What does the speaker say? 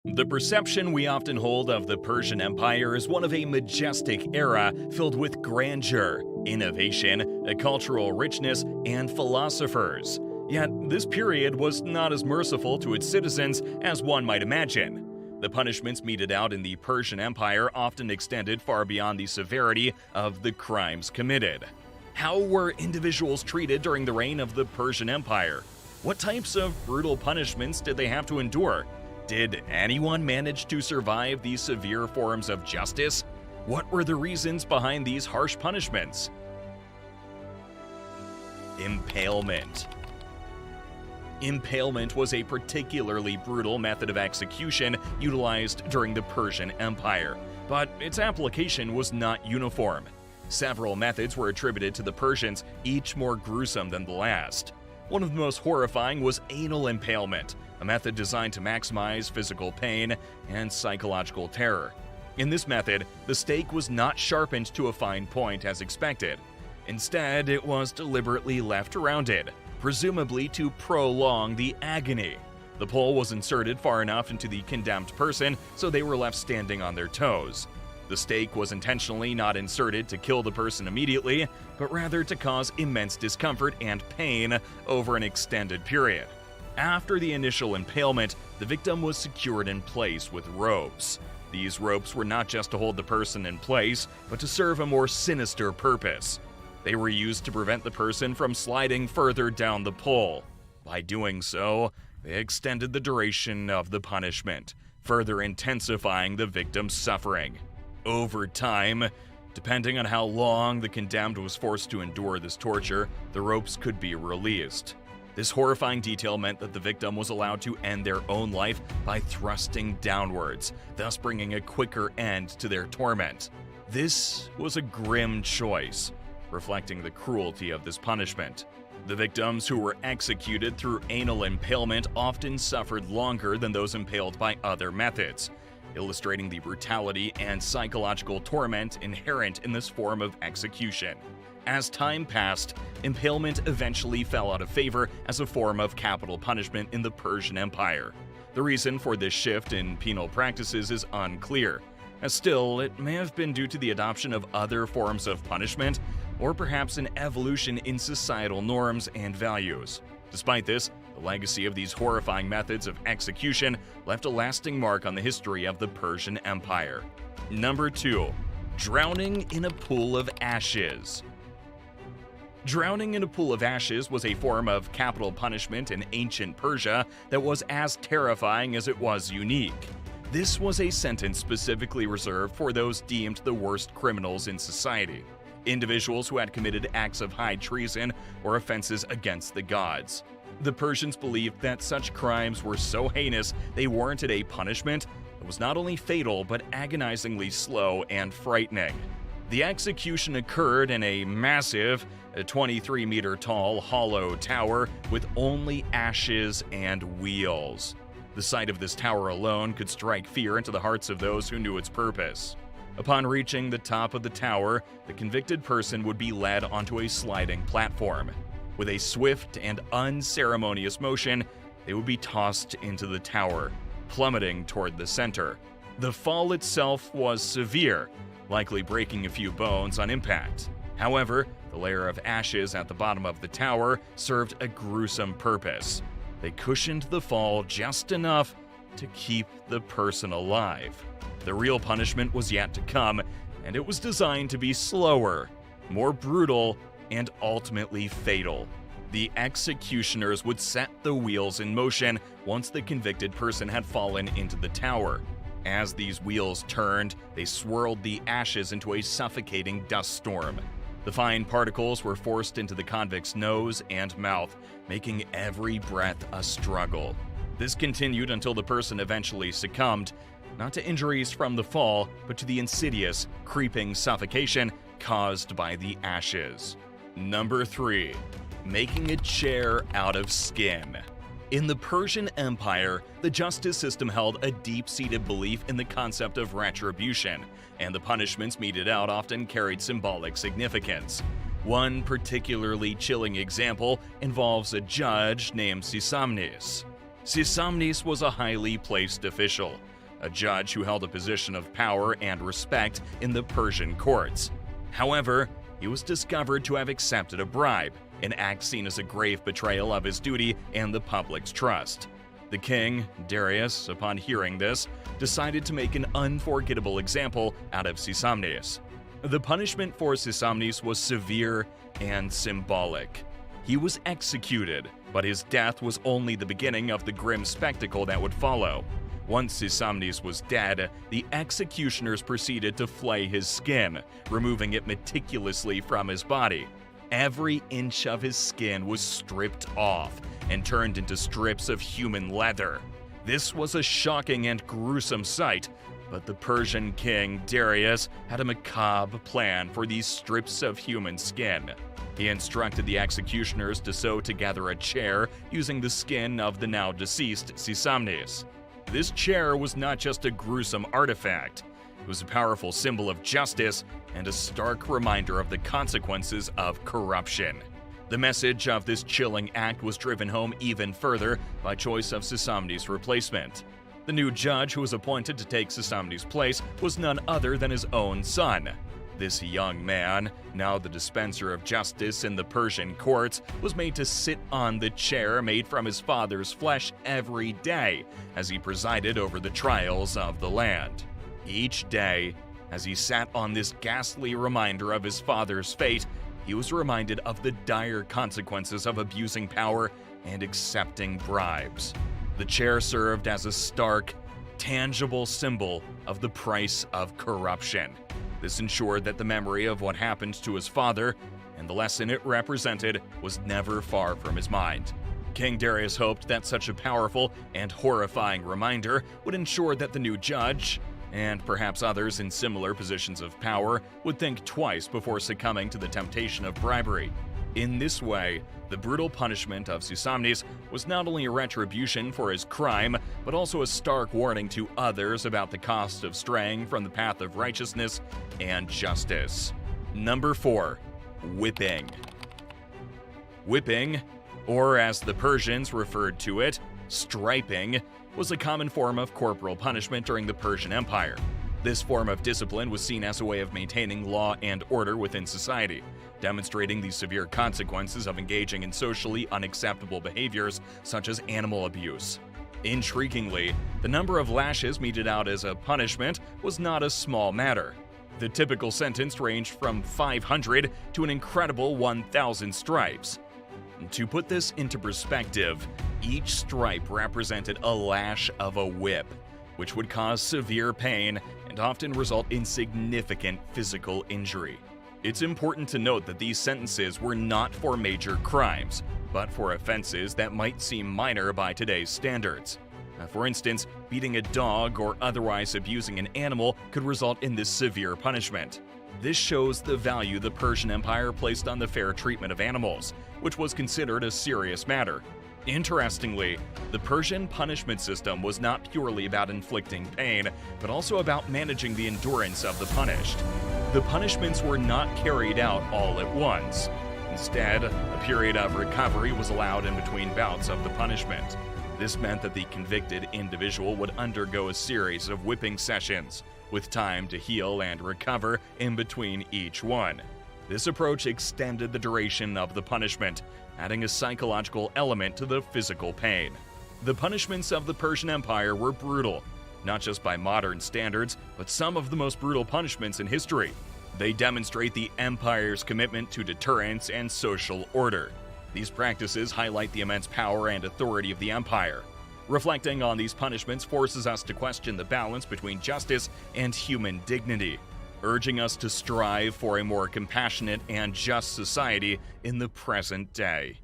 The perception we often hold of the Persian Empire is one of a majestic era filled with grandeur, innovation, a cultural richness, and philosophers. Yet, this period was not as merciful to its citizens as one might imagine. The punishments meted out in the Persian Empire often extended far beyond the severity of the crimes committed. How were individuals treated during the reign of the Persian Empire? What types of brutal punishments did they have to endure? Did anyone manage to survive these severe forms of justice? What were the reasons behind these harsh punishments? Impalement. Impalement was a particularly brutal method of execution utilized during the Persian Empire, but its application was not uniform. Several methods were attributed to the Persians, each more gruesome than the last. One of the most horrifying was anal impalement, a method designed to maximize physical pain and psychological terror. In this method, the stake was not sharpened to a fine point as expected. Instead, it was deliberately left rounded, presumably to prolong the agony. The pole was inserted far enough into the condemned person so they were left standing on their toes. The stake was intentionally not inserted to kill the person immediately, but rather to cause immense discomfort and pain over an extended period. After the initial impalement, the victim was secured in place with ropes. These ropes were not just to hold the person in place, but to serve a more sinister purpose. They were used to prevent the person from sliding further down the pole. By doing so, they extended the duration of the punishment, further intensifying the victim's suffering. Over time, depending on how long the condemned was forced to endure this torture, the ropes could be released. This horrifying detail meant that the victim was allowed to end their own life by thrusting downwards, thus bringing a quicker end to their torment. This was a grim choice, reflecting the cruelty of this punishment. The victims who were executed through anal impalement often suffered longer than those impaled by other methods, illustrating the brutality and psychological torment inherent in this form of execution. As time passed, impalement eventually fell out of favor as a form of capital punishment in the Persian Empire. The reason for this shift in penal practices is unclear, as still, it may have been due to the adoption of other forms of punishment, or perhaps an evolution in societal norms and values. Despite this, the legacy of these horrifying methods of execution left a lasting mark on the history of the Persian Empire. Number 2. Drowning in a pool of ashes. Drowning in a pool of ashes was a form of capital punishment in ancient Persia that was as terrifying as it was unique. This was a sentence specifically reserved for those deemed the worst criminals in society, individuals who had committed acts of high treason or offenses against the gods. The Persians believed that such crimes were so heinous they warranted a punishment that was not only fatal but agonizingly slow and frightening. The execution occurred in a massive, 23-meter-tall hollow tower with only ashes and wheels. The sight of this tower alone could strike fear into the hearts of those who knew its purpose. Upon reaching the top of the tower, the convicted person would be led onto a sliding platform. With a swift and unceremonious motion, they would be tossed into the tower, plummeting toward the center. The fall itself was severe, likely breaking a few bones on impact. However, the layer of ashes at the bottom of the tower served a gruesome purpose. They cushioned the fall just enough to keep the person alive. The real punishment was yet to come, and it was designed to be slower, more brutal, and ultimately fatal. The executioners would set the wheels in motion once the convicted person had fallen into the tower. As these wheels turned, they swirled the ashes into a suffocating dust storm. The fine particles were forced into the convict's nose and mouth, making every breath a struggle. This continued until the person eventually succumbed, not to injuries from the fall, but to the insidious, creeping suffocation caused by the ashes. Number 3. Making a chair out of skin. In the Persian Empire, the justice system held a deep-seated belief in the concept of retribution, and the punishments meted out often carried symbolic significance. One particularly chilling example involves a judge named Sisamnis. Sisamnis was a highly placed official, a judge who held a position of power and respect in the Persian courts. However, he was discovered to have accepted a bribe, an act seen as a grave betrayal of his duty and the public's trust. The king, Darius, upon hearing this, decided to make an unforgettable example out of Sisamnes. The punishment for Sisamnes was severe and symbolic. He was executed, but his death was only the beginning of the grim spectacle that would follow. Once Sisamnes was dead, the executioners proceeded to flay his skin, removing it meticulously from his body. Every inch of his skin was stripped off and turned into strips of human leather. This was a shocking and gruesome sight, but the Persian king, Darius, had a macabre plan for these strips of human skin. He instructed the executioners to sew together a chair using the skin of the now deceased Sisamnes. This chair was not just a gruesome artifact. It was a powerful symbol of justice and a stark reminder of the consequences of corruption. The message of this chilling act was driven home even further by choice of Sisamnes' replacement. The new judge who was appointed to take Sisamnes' place was none other than his own son. This young man, now the dispenser of justice in the Persian courts, was made to sit on the chair made from his father's flesh every day as he presided over the trials of the land. Each day, as he sat on this ghastly reminder of his father's fate, he was reminded of the dire consequences of abusing power and accepting bribes. The chair served as a stark, tangible symbol of the price of corruption. This ensured that the memory of what happened to his father and the lesson it represented was never far from his mind. King Darius hoped that such a powerful and horrifying reminder would ensure that the new judge, and perhaps others in similar positions of power, would think twice before succumbing to the temptation of bribery. In this way, the brutal punishment of Sisamnes was not only a retribution for his crime, but also a stark warning to others about the cost of straying from the path of righteousness and justice. Number 4. Whipping. Whipping, or as the Persians referred to it, striping, was a common form of corporal punishment during the Persian Empire. This form of discipline was seen as a way of maintaining law and order within society, demonstrating the severe consequences of engaging in socially unacceptable behaviors such as animal abuse. Intriguingly, the number of lashes meted out as a punishment was not a small matter. The typical sentence ranged from 500 to an incredible 1,000 stripes. To put this into perspective, each stripe represented a lash of a whip, which would cause severe pain and often result in significant physical injury. It's important to note that these sentences were not for major crimes, but for offenses that might seem minor by today's standards. For instance, beating a dog or otherwise abusing an animal could result in this severe punishment. This shows the value the Persian Empire placed on the fair treatment of animals, which was considered a serious matter. Interestingly, the Persian punishment system was not purely about inflicting pain, but also about managing the endurance of the punished. The punishments were not carried out all at once. Instead, a period of recovery was allowed in between bouts of the punishment. This meant that the convicted individual would undergo a series of whipping sessions, with time to heal and recover in between each one. This approach extended the duration of the punishment, adding a psychological element to the physical pain. The punishments of the Persian Empire were brutal, not just by modern standards, but some of the most brutal punishments in history. They demonstrate the empire's commitment to deterrence and social order. These practices highlight the immense power and authority of the empire. Reflecting on these punishments forces us to question the balance between justice and human dignity, urging us to strive for a more compassionate and just society in the present day.